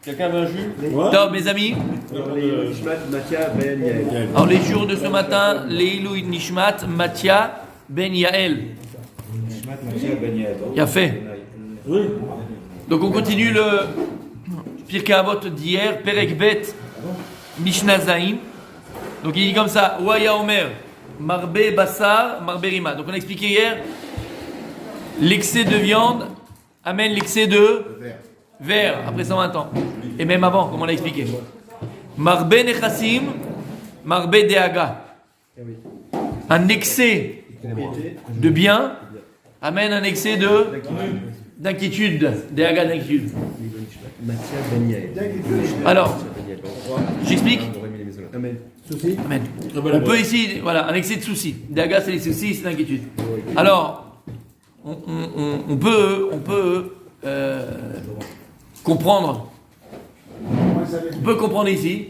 Quelqu'un veut un jus? Donc, mes amis, alors les jours de ce matin, Leilou Nishmat Matia Ben Yael. Il a fait. Donc on continue le Pirkei Avot d'hier, Perek Bet Mishnah Zain. Donc il dit comme ça, Waya Omer, Marbe Bassar, Marbe Rima. Donc on a expliqué hier, l'excès de viande amène l'excès de verre après 120 ans. Et même avant, comme on l'a expliqué. Marbe Nechassim, Marbe Deaga. Un excès de bien amène un excès d'inquiétude. Deaga d'inquiétude. Alors, j'explique. Amen. On peut ici, voilà, un excès de soucis. Deaga, c'est les soucis, c'est l'inquiétude. Alors, on peut comprendre. On peut comprendre ici.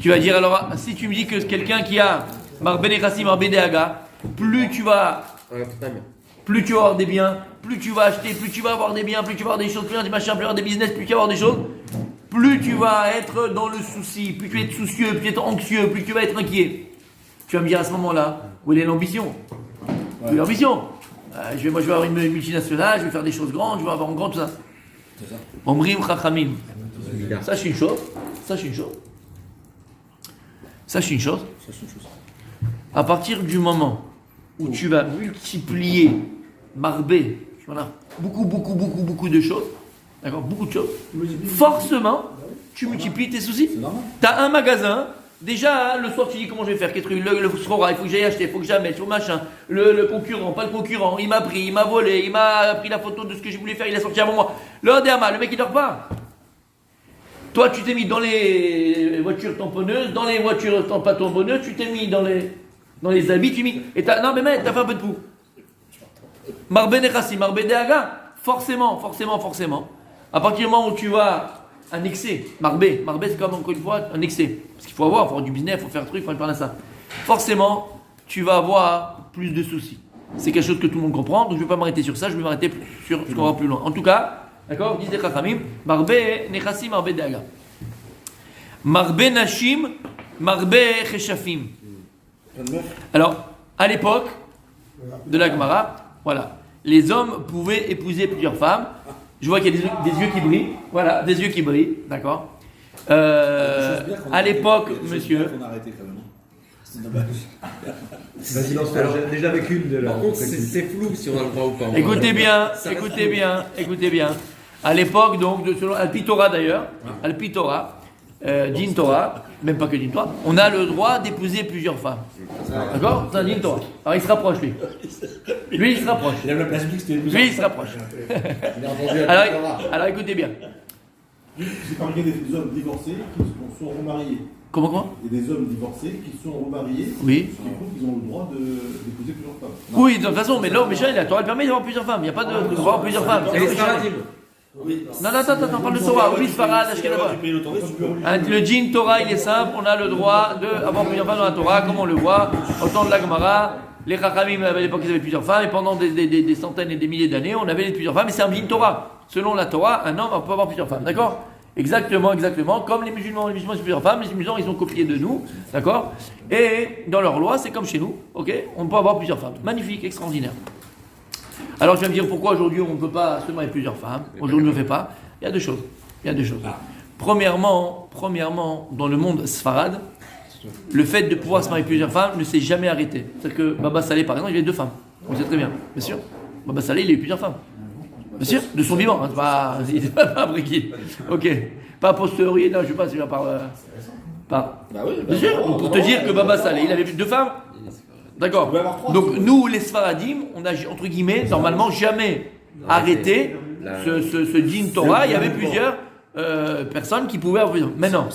Tu vas dire, alors, si tu me dis que quelqu'un qui a Marbe Nechassim, Marbe Deaga, plus tu vas avoir des biens, plus tu vas acheter, plus tu vas avoir des biens, plus tu vas avoir des choses, plus tu vas avoir des machins, plus tu vas avoir des business, plus tu vas avoir des choses, plus tu vas être dans le souci, plus tu vas être soucieux, plus tu vas être anxieux, plus tu vas être inquiet. Tu vas me dire à ce moment-là, où est l'ambition? Où est l'ambition? Moi je vais avoir une multinationale, je vais faire des choses grandes, je vais avoir un grand tout ça. Omrim Chachamim. Ça c'est une chose. À partir du moment où tu vas multiplier, marber, voilà, beaucoup de choses, d'accord, beaucoup de choses, forcément, tu multiplies tes soucis. Tu as un magasin, déjà, le soir tu dis comment je vais faire, le Srora, il faut que j'aille acheter, il faut que j'amène, il faut machin, le concurrent, pas le concurrent, il m'a pris, il m'a volé, il m'a pris la photo de ce que je voulais faire, il a sorti avant moi. Le mec il dort pas. Toi tu t'es mis dans les voitures tamponneuses, dans les voitures pas tamponneuses, tu t'es mis dans les habits, tu mis. Et non mais mec, t'as fait un peu de pou. Marbe Nechassim, Marbe Deaga, forcément. À partir du moment où tu vas un excès, Marbe c'est comme encore une fois un excès. Parce qu'il faut avoir du business, il faut faire un truc, il faut parler de ça. Forcément, tu vas avoir plus de soucis. C'est quelque chose que tout le monde comprend, donc je ne vais pas m'arrêter sur ça, je vais m'arrêter sur ce qu'on va plus loin. En tout cas, d'accord, disent les Chachamim, Marbe Nechassim, Marbe Deaga. Marbe Nashim, Marbe Cheshafim. Alors, à l'époque de la Gemara, voilà, les hommes pouvaient épouser plusieurs femmes. Je vois qu'il y a des yeux qui brillent. Voilà, des yeux qui brillent, d'accord. À l'époque, monsieur. Vas-y, lance-toi. J'ai déjà avec une de là. Par contre, c'est flou si on a le droit ou pas. Écoutez bien. À l'époque, donc, selon Alpi Torah d'ailleurs, Alpi Torah, Din Torah, même pas que Din Torah, on a le droit d'épouser plusieurs femmes. D'accord? C'est un Din Torah. Alors il se rapproche, lui. Lui, il se rapproche. Lui, il se rapproche. Alors écoutez bien. C'est parmi des hommes divorcés qui sont remariés. Comment? Il y a des hommes divorcés qui sont remariés. Oui. Ce qui prouve qu'ils ont le droit d'épouser plusieurs femmes. Oui, de toute façon, mais l'homme, la Torah permet d'avoir plusieurs femmes. Il n'y a pas de droit à plusieurs femmes. Oui. Non, on parle de Torah. Oui, Sfarad, Ashkenaz. Le Din Torah, il est simple. On a le droit d'avoir plusieurs femmes dans la Torah, comme on le voit au temps de la Gemara. Les Chachamim, à l'époque, ils avaient plusieurs femmes, et pendant des centaines et des milliers d'années, on avait plusieurs femmes, et c'est un Din Torah. Selon la Torah, un homme peut avoir plusieurs femmes, d'accord? Exactement, comme les musulmans ont plusieurs femmes, les musulmans, ils ont copié de nous, d'accord? Et dans leur loi, c'est comme chez nous, ok? On peut avoir plusieurs femmes. Magnifique, extraordinaire. Alors, je vais me dire pourquoi aujourd'hui on ne peut pas se marier plusieurs femmes. Aujourd'hui, on ne le fait pas. Il y a deux choses. Premièrement, dans le monde Sfarad, le fait de pouvoir se marier plusieurs femmes ne s'est jamais arrêté. C'est-à-dire que Baba Saleh, par exemple, il avait 2 femmes. On sait très bien, bien sûr. Baba Saleh, il a eu plusieurs femmes. Bien sûr, de son vivant. Hein, il n'est pas fabriqué. Ok. Pas a posteriori, non, je ne sais pas si je parle. Bien sûr, pour te dire que Baba Saleh, il avait 2 femmes. D'accord. Donc nous, les Sfaradim, on a entre guillemets normalement jamais arrêté ce Din Torah. Il y avait plusieurs personnes qui pouvaient avoir. Maintenant,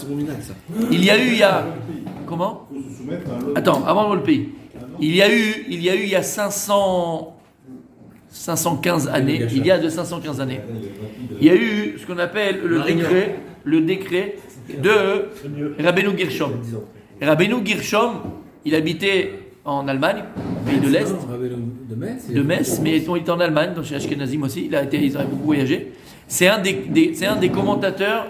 il y a comment? Attends, avant le pays. Il y a eu 515 années. Il y a de 515 années. Il y a eu ce qu'on appelle le décret de Rabbeinu Gershom. Et Rabbeinu Gershom, il habitait en Allemagne, pays de l'Est, de Metz, mais il était en Allemagne, dans chez Ashkenazim aussi, ils avaient beaucoup voyagé. C'est un des commentateurs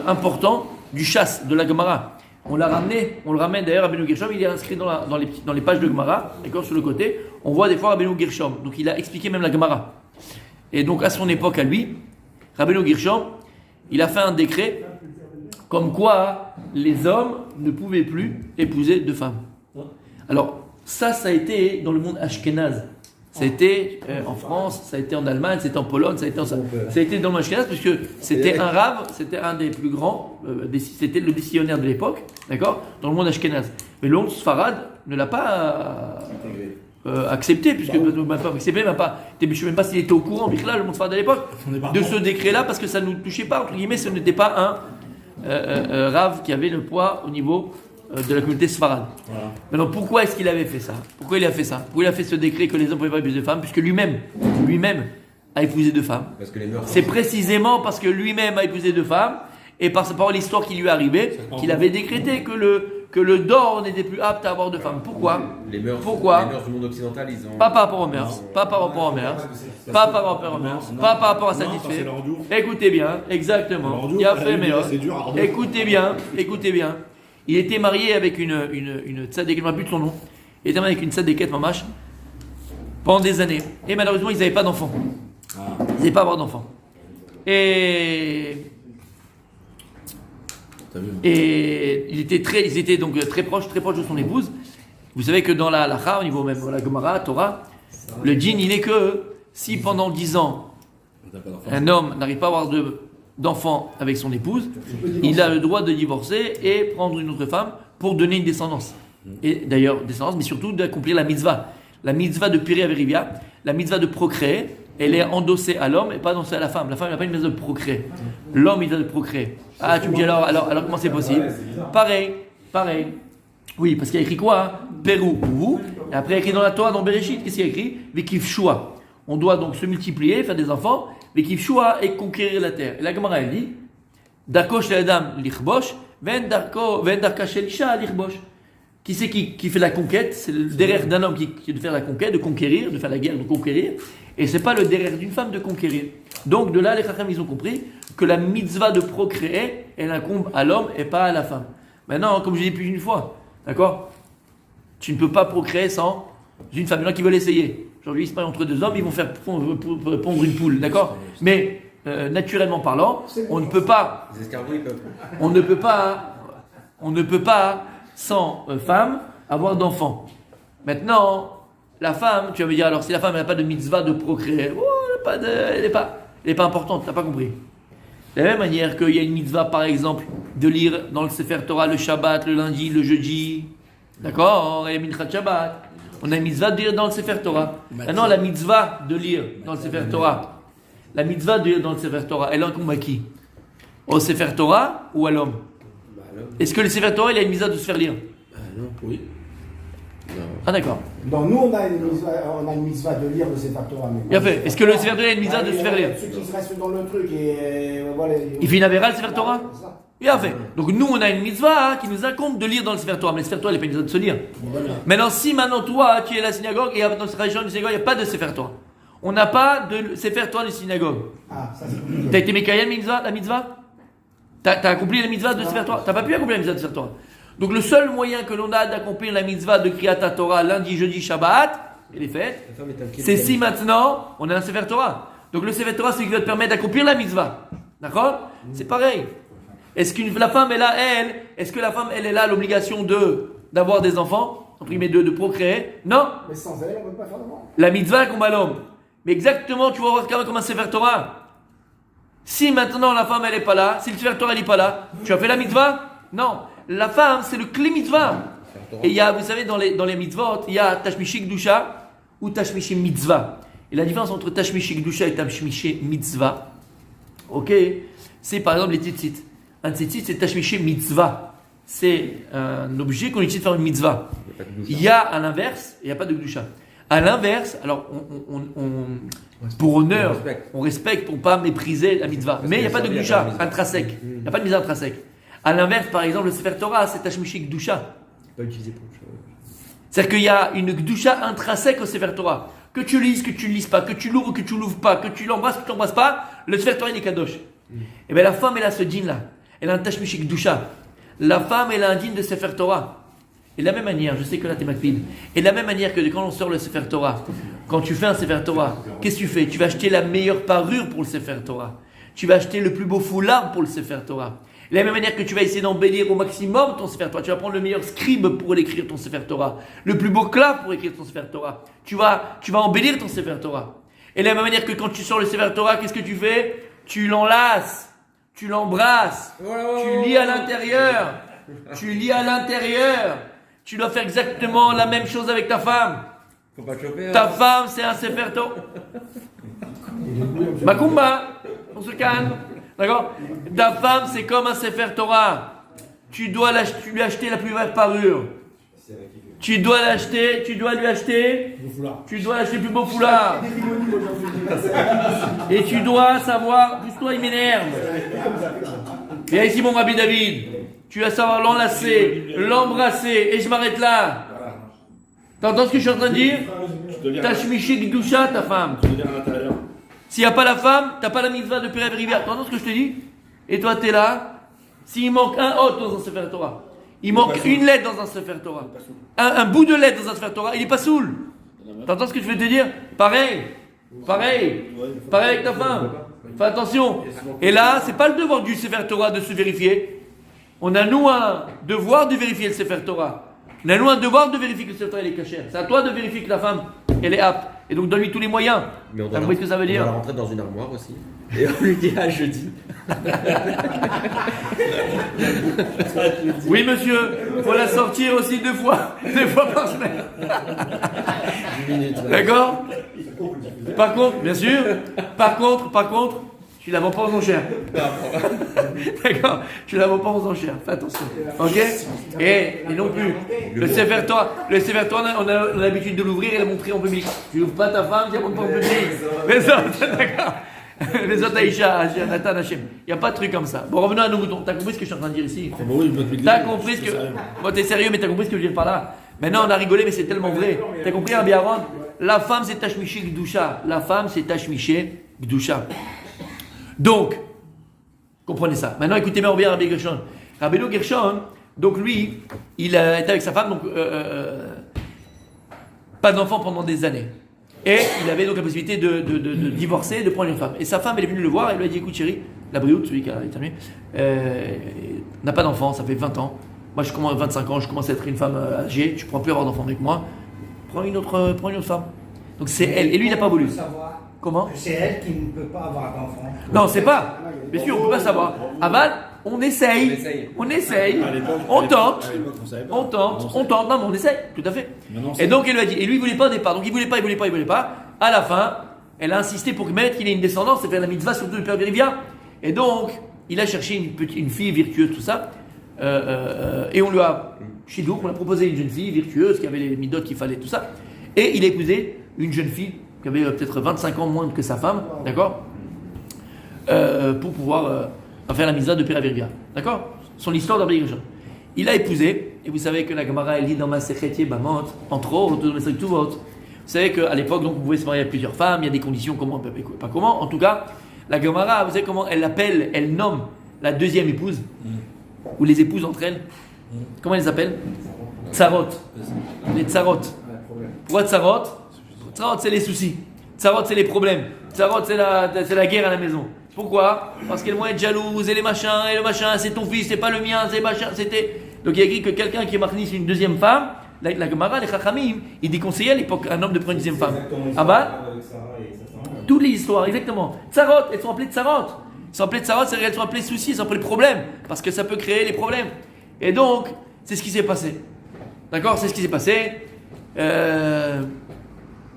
importants du Chasse, de la Gemara. On le ramène d'ailleurs à Rabbeinu Gershom, il est inscrit dans les pages de Gemara, d'accord, sur le côté, on voit des fois Rabbeinu Gershom, donc il a expliqué même la Gemara. Et donc à son époque à lui, Rabbeinu Gershom, il a fait un décret comme quoi les hommes ne pouvaient plus épouser de femmes. Alors ça a été dans le monde ashkénaze. Ça a été en France, ça a été en Allemagne, c'était en Pologne, ça a été dans le monde ashkénaze, puisque c'était un rave, c'était un des plus grands, c'était le décisionnaire de l'époque, d'accord, dans le monde ashkénaze. Mais le monde sfarad ne l'a pas accepté, puisque je ne sais même pas s'il était au courant, le monde sfarad à l'époque, de ce décret-là, parce que ça ne nous touchait pas, entre guillemets, ce n'était pas un rave qui avait le poids au niveau de la communauté sfarade. Voilà. Maintenant, pourquoi est-ce qu'il avait fait ça? Pourquoi il a fait ça? Pourquoi il a fait ce décret que les hommes ne pouvaient pas épouser de femmes? Puisque lui-même a épousé deux femmes. C'est précisément parce que lui-même a épousé deux femmes et par l'histoire qui lui est arrivée qu'il avait décrété que le dor n'était plus apte à avoir de femmes. Pourquoi? Les mœurs du monde occidental, ils ont... Pas par rapport aux mœurs, pas par rapport aux mœurs, pas par rapport aux mœurs, pas par rapport à satisfaire. Écoutez bien, exactement. Il a fait meilleur. Écoutez bien. Il était marié avec une tzadékette, je ne me rappelle plus de son nom. Il était marié avec une tzadékette mamash pendant des années. Et malheureusement, ils n'avaient pas d'enfants. Ils n'avaient pas à avoir d'enfants. Et ils étaient donc très proches de son épouse. Vous savez que dans la halakha, au niveau même de la Gemara, Torah, le djinn, il est que si pendant 10 ans, un homme n'arrive pas à avoir d'enfant avec son épouse, il a le droit de divorcer et prendre une autre femme pour donner une descendance. Et d'ailleurs, descendance, mais surtout d'accomplir la mitzvah. La mitzvah de Piri Averivia, la mitzvah de procréer, elle est endossée à l'homme et pas endossée à la femme. La femme n'a pas une mitzvah de procréer. L'homme, il a de procréer. Ah, tu me dis alors comment c'est possible? Pareil. Oui, parce qu'il y a écrit quoi? Pérou ou. Et après, il y a écrit dans la Torah, dans Bereshit, qu'est-ce qu'il y a écrit? Vekif Shua. On doit donc se multiplier, faire des enfants, Vekif Shua et conquérir la terre. Et la Gemara, elle dit Darko shel Adam lichbosh, ven darka shel isha lichbosh. Qui c'est qui fait la conquête? C'est le derrière d'un homme qui est de faire la conquête, de conquérir, de faire la guerre, de conquérir. Et c'est pas le derrière d'une femme de conquérir. Donc de là, les Chacham, ils ont compris que la mitzvah de procréer, elle incombe à l'homme et pas à la femme. Maintenant, comme je l'ai dit plus d'une fois, d'accord? Tu ne peux pas procréer sans une femme. Il y en a qui veulent essayer. Aujourd'hui, ils se parlent entre deux hommes, ils vont faire pondre une poule, d'accord? Mais naturellement parlant, on ne peut pas. Les escargots, ils peuvent. On ne peut pas sans femme avoir d'enfants. Maintenant, la femme, tu vas me dire, alors si la femme n'a pas de mitzvah de procréer, elle n'est pas importante, tu n'as pas compris. De la même manière qu'il y a une mitzvah, par exemple, de lire dans le Sefer Torah le Shabbat, le lundi, le jeudi, d'accord, et Minchat Shabbat. On a une mitzvah de lire dans le Sefer Torah. Maintenant, la mitzvah de lire dans le Sefer Torah, elle incombe à qui? Au Sefer Torah ou à l'homme? Est-ce que le Sefer Torah, il a une mitzvah de se faire lire? Non, oui. Non. Ah d'accord. Donc nous, on a une mitzvah de lire le Sefer Torah. Bien fait. Est-ce que le Sefer Torah a une mitzvah de se faire lire? Ceux qui se restent dans le truc et voilà. Il fait une avéra le Sefer Torah? Bien fait. Donc nous, on a une mitzvah qui nous incombe de lire dans le Sefer Torah. Mais le Sefer Torah, il n'est pas une mitzvah de se lire. Maintenant, si maintenant toi, tu es à la synagogue et dans cette région de synagogue, il n'y a pas de Sefer Torah. On n'a pas de Sefer Torah de synagogue. Ah, ça c'est. T'as été Mekayem la mitzvah? T'as accompli la mitzvah de Sefer Torah? T'as pas pu accomplir la mitzvah de Sefer Torah. Donc le seul moyen que l'on a d'accomplir la mitzvah de Kriyat Torah lundi, jeudi, Shabbat, et les fêtes, c'est si maintenant on a un Sefer Torah. Donc le Sefer Torah, c'est ce qui va te permettre d'accomplir la mitzvah. D'accord? C'est pareil. Est-ce que la femme est là l'obligation d'avoir des enfants, de procréer? Non. Mais sans elle, on ne peut pas faire d'enfant. La mitzvah comme à l'homme. Mais exactement, tu vas voir quand même comme un Sefer Torah. Si maintenant la femme elle n'est pas là, si le Sefer Torah n'est pas là, tu as fait la mitzvah? Non. La femme, c'est le clé mitzvah. Et il y a, vous savez, dans les mitzvot, il y a Tashmishi Gdusha ou Tashmishi Mitzvah. Et la différence entre Tashmishi Gdusha et Tashmishi Mitzvah, ok, c'est par exemple les tzitzit. Un tzitzit, c'est Tashmishi Mitzvah. C'est un objet qu'on utilise pour faire une mitzvah. Il y a à l'inverse, il n'y a pas de Gdusha. À l'inverse, alors pour honneur, on respecte pour ne pas mépriser la mitzvah. Mais il n'y a pas de Gdusha intrinsèque. Il n'y a pas de mitzvah intrinsèque. À l'inverse, par exemple, le Sefer Torah, c'est Tashmishi Gdusha. Pas utilisé pour autre chose. C'est-à-dire qu'il y a une Gdusha intrinsèque au Sefer Torah. Que tu lises, que tu ne lises pas, que tu l'ouvres ou que tu ne l'ouvres pas, que tu l'embrasses ou que tu ne l'embrasses pas, le Sefer Torah il est Kadosh. Et bien la femme, elle a ce djinn-là. Elle a un Tashmishi Gdusha. La femme, elle a un djinn de Sefer Torah. Et de la même manière, je sais que là t'es Makpid, et de la même manière que quand on sort le Sefer Torah, quand tu fais un Sefer Torah, qu'est-ce que tu fais? Tu vas acheter la meilleure parure pour le Sefer Torah. Tu vas acheter le plus beau foulard pour le Sefer Torah. De la même manière que tu vas essayer d'embellir au maximum ton Sefer Torah, tu vas prendre le meilleur scribe pour écrire ton Sefer Torah, le plus beau clave pour écrire ton Sefer Torah. Tu vas embellir ton Sefer Torah. Et de la même manière que quand tu sors le Sefer Torah, qu'est-ce que tu fais? Tu l'enlaces, tu l'embrasses, tu lis à l'intérieur, tu dois faire exactement la même chose avec ta femme. Faut pas choper. Ta femme, c'est un Sefer Torah. Makumba, on se calme. D'accord? Ta femme, c'est comme un Sefer Torah. Tu dois lui acheter la plus belle parure. Tu dois lui acheter le plus beau foulard. Et tu dois savoir, pousse-toi, il m'énerve. Viens ici, mon Rabbi David. Tu vas savoir l'enlacer, l'embrasser, et je m'arrête là. T'entends ce que je suis en train de dire? Tashmishi Gdusha, ta femme. S'il n'y a pas la femme, tu n'as pas la mitzvah de Pérez Rivière. Tu entends ce que je te dis? Et toi, tu es là. S'il manque un hot dans un Sefer Torah, il manque une lettre dans un Sefer Torah, un bout de lettre dans un Sefer Torah, il n'est pas saoul. Tu entends ce que je vais te dire? Pareil avec ta femme. Fais attention. Et là, c'est pas le devoir du Sefer Torah de se vérifier. On a nous un devoir de vérifier le Sefer Torah. On a nous un devoir de vérifier que le Sefer Torah est cachère. C'est à toi de vérifier que la femme, elle est apte. Et donc donne-lui tous les moyens. Mais on T'as compris ce que ça veut dire? On va la rentrer dans une armoire aussi. Et on lui dit à jeudi. Oui monsieur, il faut la sortir aussi deux fois par semaine. D'accord? Par contre, bien sûr, par contre, tu la vends pas aux enchères. D'accord? Tu la vends pas aux enchères. Fais attention. Ok? Et non plus. Le Sefer Torah, on a l'habitude de l'ouvrir et de la montrer en public. Tu n'ouvres pas ta femme, tu la montres pas en public. Les autres, d'accord? Les autres Aïcha, Nathan, Hachem. Il n'y a pas de truc comme ça. Bon, revenons à nos moutons. T'as compris ce que je suis en train de dire ici? T'as compris ce que. Bon, t'es sérieux, mais t'as compris ce que je veux dire par là? Maintenant, on a rigolé, mais c'est tellement vrai. T'as compris, Rabbi Aaron? La femme, c'est Tashmishi Gdusha. La femme, c'est Tashmishi Gdusha. Donc, comprenez ça. Maintenant, écoutez bien Rabbi Gershon. Rabbi Gershon, donc lui, il était avec sa femme, donc pas d'enfant pendant des années. Et il avait donc la possibilité de divorcer, de prendre une femme. Et sa femme, elle est venue le voir, elle lui a dit, écoute chérie, la Brioute, celui qui a éternué, n'a pas d'enfant, ça fait 20 ans. Moi, je commence à 25 ans, je commence à être une femme âgée, tu ne pourras plus avoir d'enfant avec moi. Prends une autre femme. Donc c'est elle. Et lui, il n'a pas voulu. Comment? C'est elle qui ne peut pas avoir d'enfant. Non, c'est pas. Bien sûr, on ne peut pas savoir. Aval, on essaye. On tente. Non, mais on essaye, tout à fait. Et donc, elle lui a dit. Et lui, il ne voulait pas au départ. Donc, il ne voulait pas. À la fin, elle a insisté pour mettre qu'il ait une descendance. C'est faire la mitzvah surtout du père Vérivia. Et donc, il a cherché une fille virtueuse, tout ça. Et on lui a, chez nous, on a proposé une jeune fille virtueuse qui avait les midotes qu'il fallait, tout ça. Et il a épousé une jeune fille qui avait peut-être 25 ans moins que sa femme, d'accord, pour pouvoir faire la mitzvah de Père Avirga, d'accord. Son histoire d'Abri Gershon. Il a épousé, et vous savez que la Gemara elle dit dans Masechet Yebamot, entre autres, dans les Tuvot, vous savez qu'à l'époque, donc, vous pouvez se marier avec plusieurs femmes, il y a des conditions, comment, pas comment, en tout cas, la Gemara, vous savez comment elle nomme la deuxième épouse, ou les épouses entre elles, comment elle les appelle? Tsarot. Les tsarot. Pourquoi tsarot? Tsarot, c'est les soucis. Tsarot, c'est les problèmes. Tsarot, c'est la guerre à la maison. Pourquoi? Parce qu'elles vont être jalouses, et les machins, et le machin, c'est ton fils, c'est pas le mien, c'est machin, c'était. Donc il y a écrit que quelqu'un qui est marié sur une deuxième femme, la Gemara, les Chachamim, il déconseillait à l'époque un homme de prendre une deuxième femme. Ah bah? Toutes les histoires, exactement. Tsarot, elles sont appelées tsarot. Elles sont appelées tsarot, c'est-à-dire elles sont appelées soucis, elles sont appelées problèmes. Parce que ça peut créer les problèmes. Et donc, c'est ce qui s'est passé. D'accord? C'est ce qui s'est passé.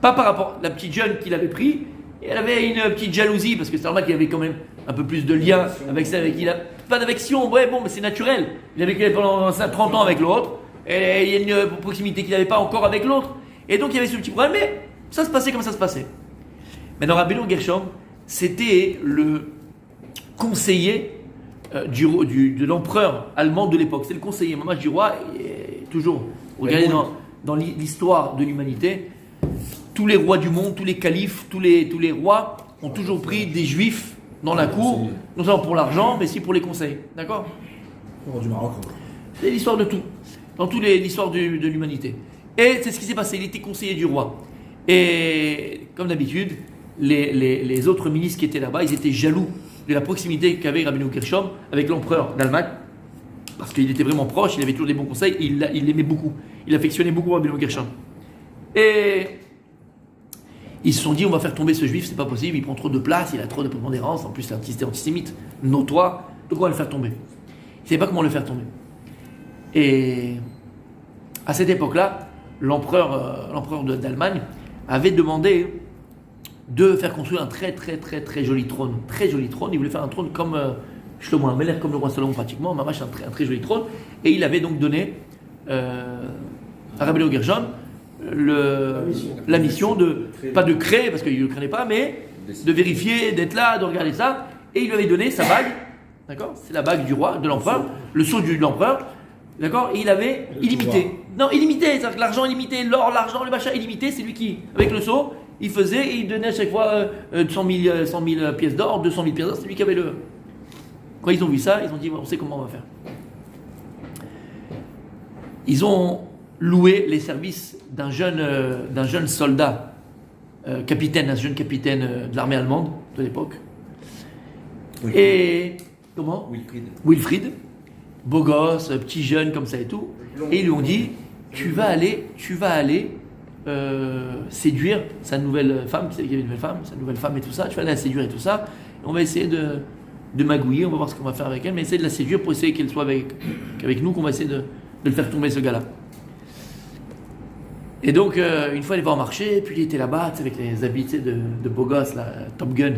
Pas par rapport à la petite jeune qu'il avait pris, elle avait une petite jalousie, parce que c'est normal qu'il avait quand même un peu plus de lien avec celle avec qui il a. Pas d'affection, ouais, bon, mais c'est naturel. Il avait vécu pendant 30 ans avec l'autre, et il y a une proximité qu'il n'avait pas encore avec l'autre. Et donc il y avait ce petit problème, mais ça se passait comme ça se passait. Maintenant, Rabbi Gershom, c'était le conseiller de l'empereur allemand de l'époque. C'est le conseiller mamach du roi. Et toujours, regardez dans l'histoire de l'humanité, tous les rois du monde, tous les califes, tous les rois ont toujours pris des juifs dans la cour, non seulement pour l'argent, mais aussi pour les conseils. D'accord ? Du Maroc. C'est l'histoire de tout, dans toute l'histoire de l'humanité. Et c'est ce qui s'est passé, il était conseiller du roi. Et comme d'habitude, les autres ministres qui étaient là-bas, ils étaient jaloux de la proximité qu'avait Rabbeinu Gershom avec l'empereur d'Allemagne, parce qu'il était vraiment proche, il avait toujours des bons conseils, il l'aimait beaucoup, il affectionnait beaucoup Rabbeinu Gershom. Et ils se sont dit, on va faire tomber ce juif, c'est pas possible, il prend trop de place, il a trop de prépondérance, en plus c'est antisémite, notoire, donc on va le faire tomber. Ils ne savaient pas comment le faire tomber. Et à cette époque-là, l'empereur d'Allemagne avait demandé de faire construire un très très très très joli trône. Très joli trône, il voulait faire un trône comme Shlomo HaMelech, comme le roi Salomon pratiquement, mamash, un très joli trône. Et il avait donc donné à Rabbeinu Gershom la mission pas de créer, parce qu'il ne le craignait pas, mais de vérifier, d'être là, de regarder ça. Et il lui avait donné sa bague, d'accord ? C'est la bague du roi, de l'empereur, le sceau de l'empereur, d'accord ? Et il avait illimité. Non, illimité, c'est-à-dire que l'argent illimité, l'or, l'argent, le machin illimité, c'est lui qui, avec le sceau, il faisait et il donnait à chaque fois 100 000 pièces d'or, 200 000 pièces d'or, c'est lui qui avait le. Quand ils ont vu ça, ils ont dit on sait comment on va faire. Ils ont loué les services d'un jeune soldat, capitaine, un jeune capitaine de l'armée allemande de l'époque. Et comment ? Wilfried, beau gosse, petit jeune comme ça et tout. Et ils lui ont dit tu vas aller séduire sa nouvelle femme, qui savait qu'il y avait une nouvelle femme, sa nouvelle femme et tout ça, tu vas aller la séduire et tout ça. Et on va essayer de magouiller, on va voir ce qu'on va faire avec elle, mais essayer de la séduire pour essayer qu'elle soit avec nous, qu'on va essayer de le faire tomber ce gars-là. Et donc, une fois, il va en marché, puis il était là-bas, avec les habits de beau gosse, là, Top Gun,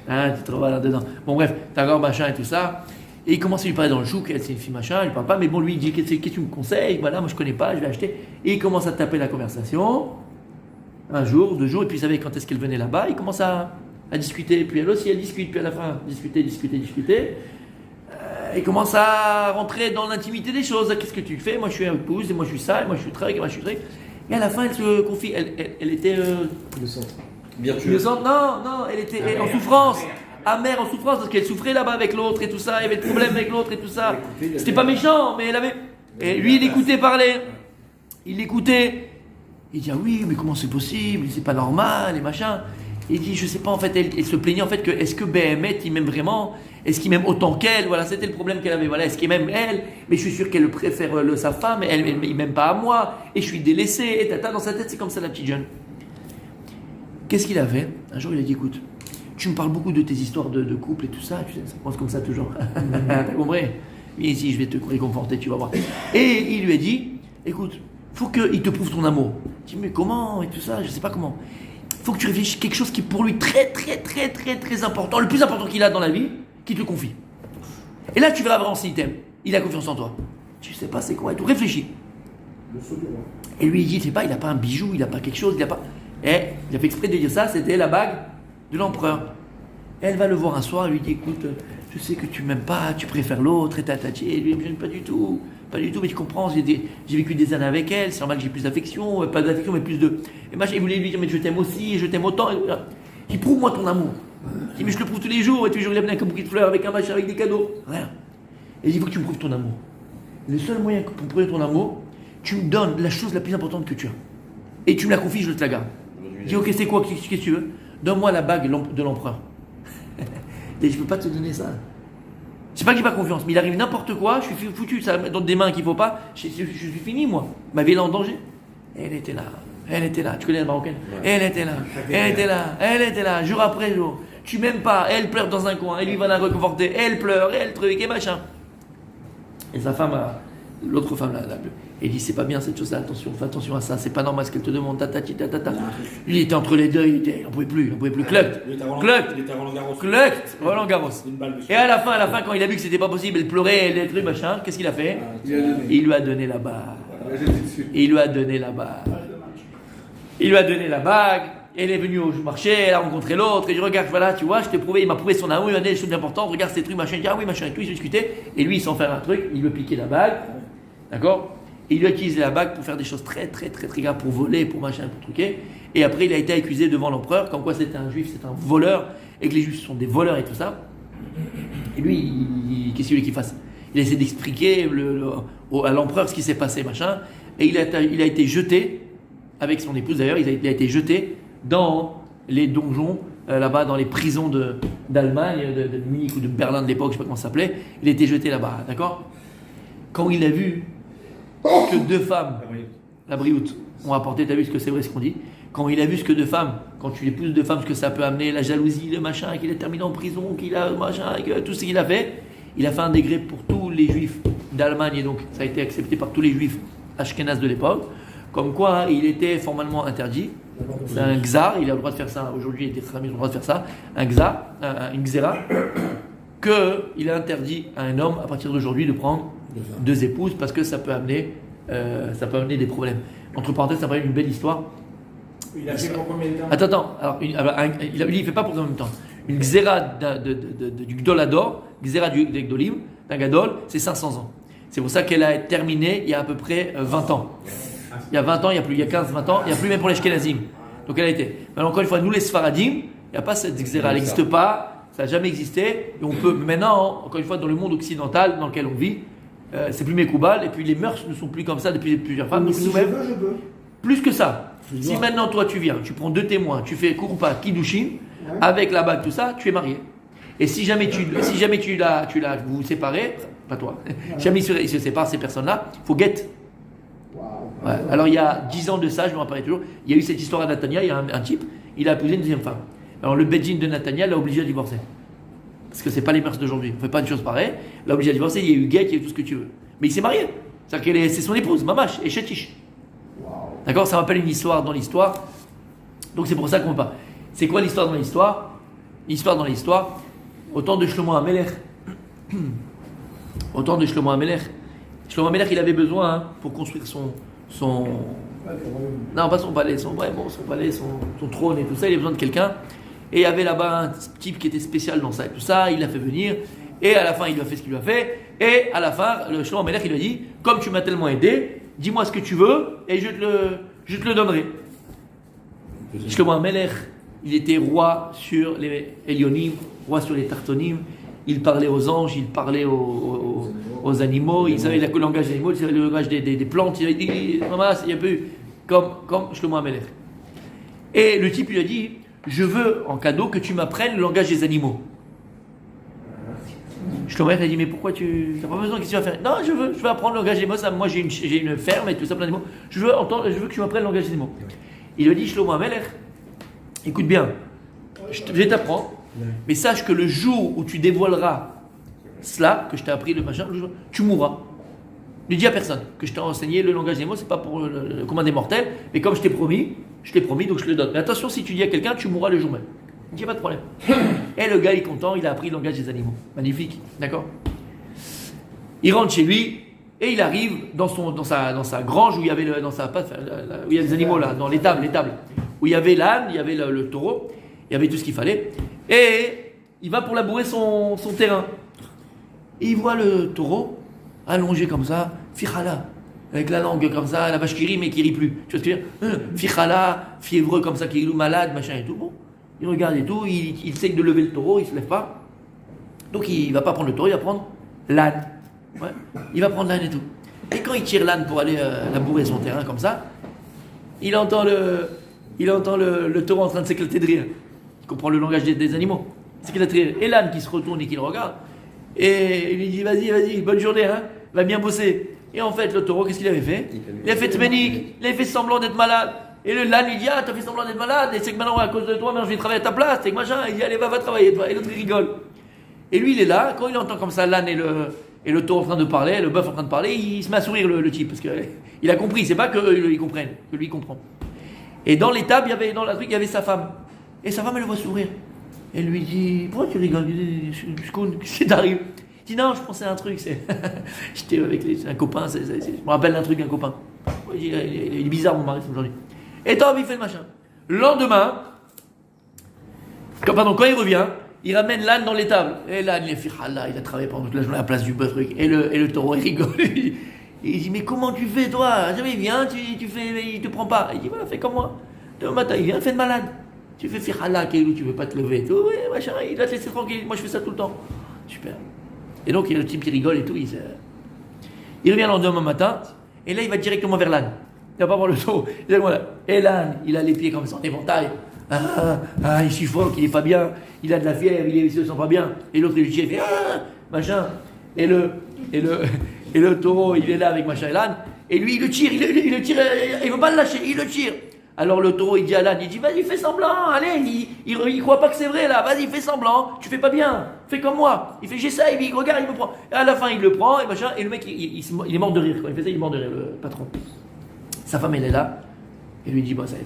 hein, tu te revois là-dedans. Bon, bref, t'as encore machin et tout ça. Et il commence à lui parler dans le chouk, elle c'est une fille machin, il parle pas, mais bon, lui il dit qu'est-ce que tu me conseilles, voilà, moi je connais pas, je vais acheter. Et il commence à taper la conversation, un jour, 2 jours, et puis il savait quand est-ce qu'elle venait là-bas, il commence à discuter, puis elle aussi elle discute, puis à la fin, discuter. Il commence à rentrer dans l'intimité des choses, qu'est-ce que tu fais, moi je suis épouse, et moi je suis ça, et moi je suis très, et moi je suis très. Et à la fin, elle se confie, elle était. Innocente, non, elle était en souffrance. Amère en souffrance parce qu'elle souffrait là-bas avec l'autre et tout ça, il y avait des problèmes avec l'autre et tout ça. C'était pas méchant, mais elle avait. Et lui, il écoutait parler. Il l'écoutait. Il dit ah oui, mais comment c'est possible ? C'est pas normal et machin. Il dit je sais pas en fait. Elle se plaignait en fait que est-ce que Béhémet il m'aime vraiment ? Est-ce qu'il m'aime autant qu'elle ? Voilà, c'était le problème qu'elle avait. Voilà, est-ce qu'il m'aime elle ? Mais je suis sûr qu'elle préfère sa femme. Il m'aime pas à moi. Et je suis délaissé. Et tata dans sa tête, c'est comme ça la petite jeune. Qu'est-ce qu'il avait ? Un jour, il a dit écoute. Tu me parles beaucoup de tes histoires de couple et tout ça, tu sais, ça commence comme ça toujours. T'as compris ? Viens ici, je vais te réconforter, tu vas voir. Et il lui a dit, écoute, faut qu'il te prouve ton amour. Il dit, mais comment et tout ça, je sais pas comment. Faut que tu réfléchisses quelque chose qui est pour lui très très très très très important, le plus important qu'il a dans la vie, qu'il te confie. Et là, tu verras vraiment s'il t'aime. Il a confiance en toi. Tu sais pas c'est quoi et tout, réfléchis. Et lui, il dit, c'est pas, il a pas un bijou, il a pas quelque chose, il a pas. Et il a fait exprès de dire ça, c'était la bague de l'empereur. Elle va le voir un soir, elle lui dit écoute, je sais que tu m'aimes pas, tu préfères l'autre, et tatati, et lui il me gêne pas du tout, mais tu comprends, j'ai vécu des années avec elle, c'est normal que j'ai plus d'affection, pas d'affection mais plus de. Et moi il voulait lui dire mais je t'aime aussi, et je t'aime autant. Il prouve-moi ton amour. Il dit mais je le prouve tous les jours, et tous les jours il amène un bouquet de fleurs avec un machin, avec des cadeaux. Rien. Et il dit il faut que tu me prouves ton amour. Le seul moyen pour prouver ton amour, tu me donnes la chose la plus importante que tu as. Et tu me la confies, je te la garde. Il dit ok c'est quoi, qu'est-ce que tu veux ? Donne-moi la bague de l'empereur. Et je ne peux pas te donner ça. C'est pas que j'ai pas confiance, mais il arrive n'importe quoi, je suis foutu, ça va dans des mains qu'il ne faut pas, je suis fini moi. Ma vie est en danger. Et elle était là, tu connais la marocaine ? Ouais. Elle était là, jour après jour. Tu m'aimes pas, elle pleure dans un coin, elle lui va la réconforter, elle pleure, elle truc et machin. Et sa femme, l'autre femme là, il dit c'est pas bien cette chose-là, attention, fais attention à ça, c'est pas normal ce qu'elle te demande, tatati. Lui il était entre les deux, on pouvait plus, cluct, Roland Garros. Et à la fin, quand il a vu que c'était pas possible, elle pleurait, elle truc machin, qu'est-ce qu'il a fait ? Il lui a donné la bague. Il lui a donné la bague. elle est venue au marché, elle a rencontré l'autre, et je regarde, voilà, tu vois, je t'ai prouvé, il m'a prouvé son amour, il m'a dit des choses importantes, regarde ces trucs, machin, il dit, ah oui, machin, et tout, ils ont discuté, et lui, sans faire un truc, il veut piquer la bague, d'accord? Et il a utilisé la bague pour faire des choses très graves, pour voler, pour machin, pour truquer, et après, il a été accusé devant l'empereur, comme quoi c'était un juif, c'est un voleur, et que les juifs sont des voleurs et tout ça. Et lui, qu'est-ce qu'il voulait qu'il fasse? Il a essayé d'expliquer à l'empereur ce qui s'est passé, machin, et il a été jeté, avec son épouse d'ailleurs, il a été jeté dans les donjons, là-bas, dans les prisons d'Allemagne, de Munich ou de Berlin de l'époque, je ne sais pas comment ça s'appelait. Il a été jeté là-bas, d'accord? Quand il a vu que deux femmes, la brioute, ont apporté, tu as vu ce que c'est vrai ce qu'on dit? Quand il a vu ce que deux femmes, quand tu épouses deux femmes, ce que ça peut amener, la jalousie, le machin, qu'il a terminé en prison, qu'il a machin, tout ce qu'il a fait un décret pour tous les juifs d'Allemagne, et donc ça a été accepté par tous les juifs ashkénazes de l'époque, comme quoi il était formellement interdit. C'est un gzar, il a le droit de faire ça, aujourd'hui il était très bien, il a le droit de faire ça, un gzar, une gzera, qu'il a interdit à un homme à partir d'aujourd'hui de prendre deux épouses parce que ça peut amener des problèmes. Entre parenthèses, ça me rappelle une belle histoire. Il a fait pour combien de temps? Attends, alors, il ne fait pas pour combien de temps? Une xéra du Gdolador, xéra du Gdolim, d'un Gadol, c'est 500 ans. C'est pour ça qu'elle a terminé il y a à peu près 20 ans. Il y a 20 ans, il y a 15-20 ans, il n'y a plus même pour les Shkenazim. Donc elle a été. Mais encore une fois, nous les Sfaradim, il n'y a pas cette xéra, elle n'existe pas, ça n'a jamais existé. Et on peut maintenant, encore une fois, dans le monde occidental dans lequel on vit, c'est plus Mekoubal, et puis les mœurs ne sont plus comme ça depuis plusieurs femmes. Mais Donc si nous-mêmes, je veux. plus que ça. Si maintenant toi tu viens, tu prends deux témoins, tu fais Kouroupa, Kiddushin, avec la bague, tout ça, tu es marié. Et si jamais vous vous séparez, pas toi, si jamais ils se séparent ces personnes-là, il faut guette. Ouais. Alors il y a 10 ans de ça, je me rappelle toujours, il y a eu cette histoire à Natania, il y a un type, il a épousé une deuxième femme. Alors le Bedjin de Natania l'a obligé à divorcer. Parce que c'est pas les mœurs d'aujourd'hui, on ne fait pas une chose pareille, l'a obligé à divorcer, il y a eu guette, il y a eu tout ce que tu veux. Mais il s'est marié, c'est-à-dire que c'est son épouse, Mamash, et Chetish. D'accord, ça m'appelle une histoire dans l'histoire. Donc c'est pour ça qu'on ne peut pas. C'est quoi l'histoire dans l'histoire? L'histoire dans l'histoire, au temps de Shlomo HaMelech. Au temps de Shlomo HaMelech. Shlomo HaMelech, il avait besoin, pour construire son non, pas son palais, son trône et tout ça, il avait besoin de quelqu'un. Et il y avait là-bas un type qui était spécial dans ça et tout ça, il l'a fait venir. Et à la fin, il lui a fait ce qu'il lui a fait. Et à la fin, le Shlomo HaMelech, il lui a dit, comme tu m'as tellement aidé, dis-moi ce que tu veux et je te le donnerai. Shlomo HaMelech, il était roi sur les Elionim, roi sur les Tartonim. Il parlait aux anges, il parlait aux animaux, il savait le langage des animaux, il savait le langage des plantes. Il avait dit, maman, il y a peu comme Shlomo HaMelech. Et le type lui a dit, je veux en cadeau que tu m'apprennes le langage des animaux. Shlomo HaMelech a dit, mais pourquoi tu n'as pas besoin, qu'est-ce que tu vas faire? Non, je veux apprendre le langage des animaux, moi j'ai une ferme et tout ça, plein d'animaux. Je veux que tu m'apprennes le langage des animaux. Il lui a dit, Shlomo HaMelech, écoute bien, je vais t'apprendre, mais sache que le jour où tu dévoileras cela, que je t'ai appris le machin, tu mourras. Ne dis à personne que je t'ai enseigné le langage des mots, c'est pas pour le commun des mortels, mais comme je t'ai promis, donc je le donne. Mais attention, si tu dis à quelqu'un, tu mourras le jour même. Il n'y a pas de problème. Et le gars, il est content, il a appris le langage des animaux. Magnifique, d'accord? Il rentre chez lui, et il arrive dans sa grange où il y avait où il y avait des animaux là, dans l'étable, où il y avait l'âne, il y avait le taureau, il y avait tout ce qu'il fallait, et il va pour labourer son terrain. Et il voit le taureau allongé comme ça, fichala, avec la langue comme ça, la vache qui rit mais qui rit plus. Tu vois ce que je veux dire? Fichala, fiévreux comme ça, qui est malade, machin et tout. Bon, il regarde et tout, il essaye de lever le taureau, il se lève pas. Donc il va pas prendre le taureau, il va prendre l'âne. Ouais. Il va prendre l'âne et tout. Et quand il tire l'âne pour aller labourer son terrain comme ça, il entend le taureau en train de s'éclater de rire. Il comprend le langage des animaux. Il s'éclate de rire. Et l'âne qui se retourne et qui le regarde. Et il lui dit, vas-y, bonne journée, hein, va bien bosser. Et en fait, le taureau, qu'est-ce qu'il avait fait? Il a fait tménik, il avait fait semblant d'être malade. Et l'âne lui dit, ah, t'as fait semblant d'être malade, et c'est que maintenant, à cause de toi, maintenant, je vais travailler à ta place, et que machin. Il dit, allez, va travailler, toi. Et l'autre, il rigole. Et lui, il est là, quand il entend comme ça l'âne et le taureau en train de parler, le bœuf en train de parler, il se met à sourire, le type, parce qu'il a compris, c'est pas qu'eux, ils comprennent, que lui, il comprend. Et dans l'étable, il y avait sa femme. Et sa femme, elle le voit sourire. Elle lui dit, pourquoi tu rigoles? Qu'est-ce qui t'arrive? Il dit, non, je pensais à un truc, j'étais avec un copain, je me rappelle d'un truc d'un copain. Il est bizarre, mon mari, aujourd'hui. Et Tom, il fait le machin. Le lendemain, quand il revient, il ramène l'âne dans l'étable. Et l'âne, il est fichalla, il a travaillé pendant toute la journée à la place du bœuf. Et le taureau, il rigole. Et il dit, mais comment tu fais, toi? Jamais il vient, tu fais, il te prend pas. Il dit, voilà, fais comme moi. Demain matin, il vient, fais de malade. Tu fais fichalla, tu veux pas te lever. Tout, oui, machin, il va te laisser tranquille. Moi, je fais ça tout le temps. Super. Et donc, il y a le type qui rigole et tout. Il revient le lendemain matin. Et là, il va directement vers l'âne. Il va pas voir le taureau. Et l'âne, il a les pieds comme ça en éventail. Il suffoque, il est pas bien, il a de la fièvre, il se sent pas bien. Et l'autre, il fait machin. Et le taureau, il est là avec machin et l'âne. Et lui, il le tire, il veut pas le lâcher, il le tire. Alors le taureau, il dit à l'âne, il dit, vas-y, fais semblant, allez, il croit pas que c'est vrai là, vas-y, fais semblant, tu fais pas bien, fais comme moi. Il fait, j'essaye, il regarde, il me prend. Et à la fin, il le prend, et machin, et le mec, il est mort de rire. Quand il fait ça, il est mort de rire, le patron. Sa femme, elle est là, et lui dit, bon, ça y est,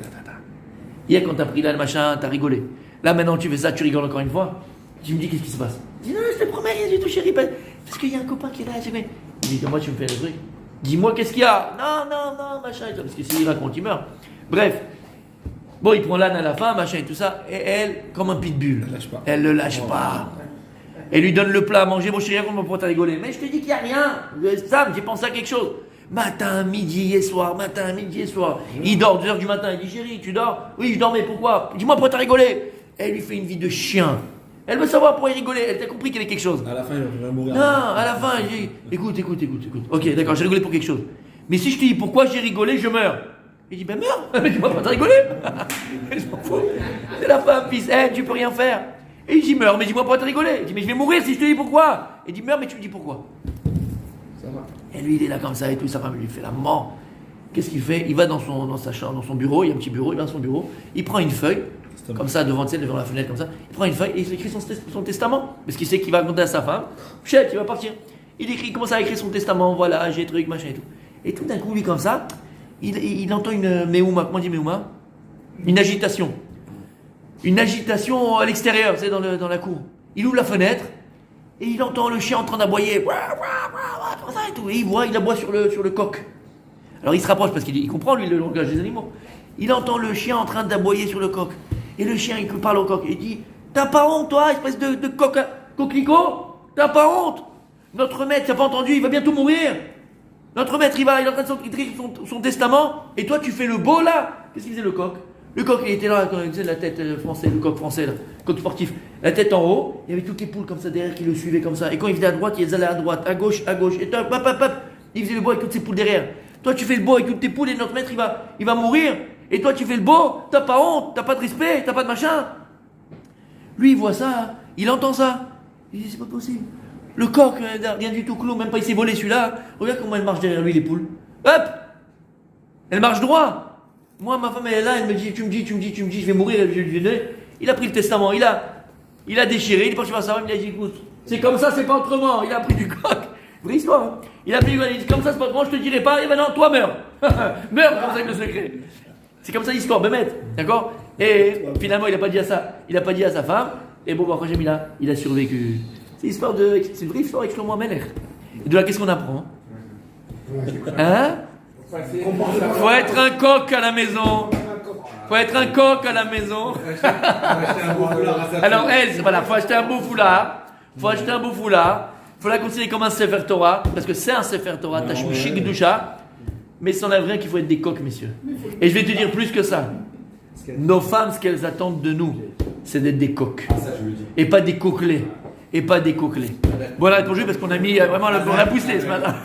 hier, quand t'as pris là le machin, t'as rigolé. Là, maintenant, tu fais ça, tu rigoles encore une fois. Tu me dis, qu'est-ce qui se passe? Je dis, non, je te promets, rien du tout, chérie. Parce qu'il y a un copain qui est là, j'ai fait. Il dit, moi, tu me fais le truc. Dis-moi, qu'est-ce qu'il y a? Non, machin. Parce que s'il raconte, il meurt. Bref. Bon, il prend l'âne à la fin, machin et tout ça. Et elle, comme un pitbull. Elle le lâche pas. Elle lui donne le plat à manger. Mon chéri, comment t'as rigolé? Mais je te dis qu'il n'y a rien. Sam, j'ai pensé à quelque chose. Matin, midi et soir. Il dort 2h du matin. Il dit, chérie, tu dors? Oui, je dormais, pourquoi? Dis-moi pourquoi t'as rigolé. Elle lui fait une vie de chien. Elle veut savoir pourquoi il rigolait. Elle t'a compris qu'il y avait quelque chose. À la fin, il va mourir. Non, à la fin, il dit, écoute. Ok, d'accord, j'ai rigolé pour quelque chose. Mais si je te dis pourquoi j'ai rigolé, je meurs. Il dit, ben meurs. Mais dis-moi pourquoi t'as rigolé. Je m'en fous. C'est la femme, fils. Tu peux rien faire. Et il dit, meurs, mais dis-moi pourquoi t'as rigolé. Il dit, mais je vais mourir si je te dis pourquoi. Il dit, meurs, mais tu me dis pourquoi. Et lui, il est là comme ça et tout, sa femme lui fait la mort. Qu'est-ce qu'il fait? Il va dans sa chambre, dans son bureau, il y a un petit bureau, il va dans son bureau, il prend une feuille, comme ça, devant la fenêtre, comme ça, il prend une feuille et il écrit son testament. Parce qu'il sait qu'il va raconter à sa femme, chef, il va partir. Il commence à écrire son testament, voilà, j'ai truc, machin et tout. Et tout d'un coup, lui, comme ça, il entend une méouma, comment on dit méouma? Une agitation. Une agitation à l'extérieur, c'est dans la cour. Il ouvre la fenêtre, et il entend le chien en train d'aboyer, comme ça et tout. Et il aboie sur le coq. Alors il se rapproche parce qu'il comprend lui le langage des animaux. Il entend le chien en train d'aboyer sur le coq. Et le chien il parle au coq. Il dit, t'as pas honte toi, espèce de coquelicot? T'as pas honte? Notre maître, t'as pas entendu, il va bientôt mourir. Notre maître, il est en train de écrire son testament. Et toi tu fais le beau là. Qu'est-ce qu'il faisait le coq? Le coq, il était là, quand il faisait la tête française, le coq français, là, coq sportif. La tête en haut, il y avait toutes les poules comme ça derrière qui le suivaient comme ça. Et quand il venait à droite, ils allaient à droite, à gauche. Et hop. Il faisait le beau avec toutes ses poules derrière. Toi, tu fais le beau avec toutes tes poules et notre maître, il va mourir. Et toi, tu fais le beau, t'as pas honte, t'as pas de respect, t'as pas de machin. Lui, il voit ça, il entend ça. Il dit, c'est pas possible. Le coq, rien du tout, clou, même pas il s'est volé celui-là. Regarde comment elle marche derrière lui, les poules. Hop! Elle marche droit. Moi, ma femme, elle est là, elle me dit, tu me dis, je vais mourir, je lui dis, il a pris le testament, il a déchiré, il est parti voir sa femme, il a dit, écoute, c'est comme ça, c'est pas autrement, il a pris du coq, vraie histoire, hein. Il a pris, il dit, comme ça, c'est pas autrement, je te dirai pas, et maintenant, toi, meurs, meurs, comme ça, avec le secret. C'est comme ça l'histoire, Bémet, d'accord? Et finalement, il a pas dit à sa femme, et bon, quand il a survécu. C'est une vraie histoire avec Shlomo Amelech. Et de là, qu'est-ce qu'on apprend? Hein? Faut être un coq à la maison. Alors elle, c'est pas là. Faut acheter un beau foulard. Faut la considérer comme un Sefer Torah, parce que c'est un Sefer Torah, Tashmishi Gdusha. Mais c'en est vrai qu'il faut être des coqs, messieurs. Et je vais te dire plus que ça. Nos femmes, ce qu'elles attendent de nous, c'est d'être des coqs. Et pas des coquelets. Voilà pour jouer, parce qu'on a mis vraiment on a poussé ce matin.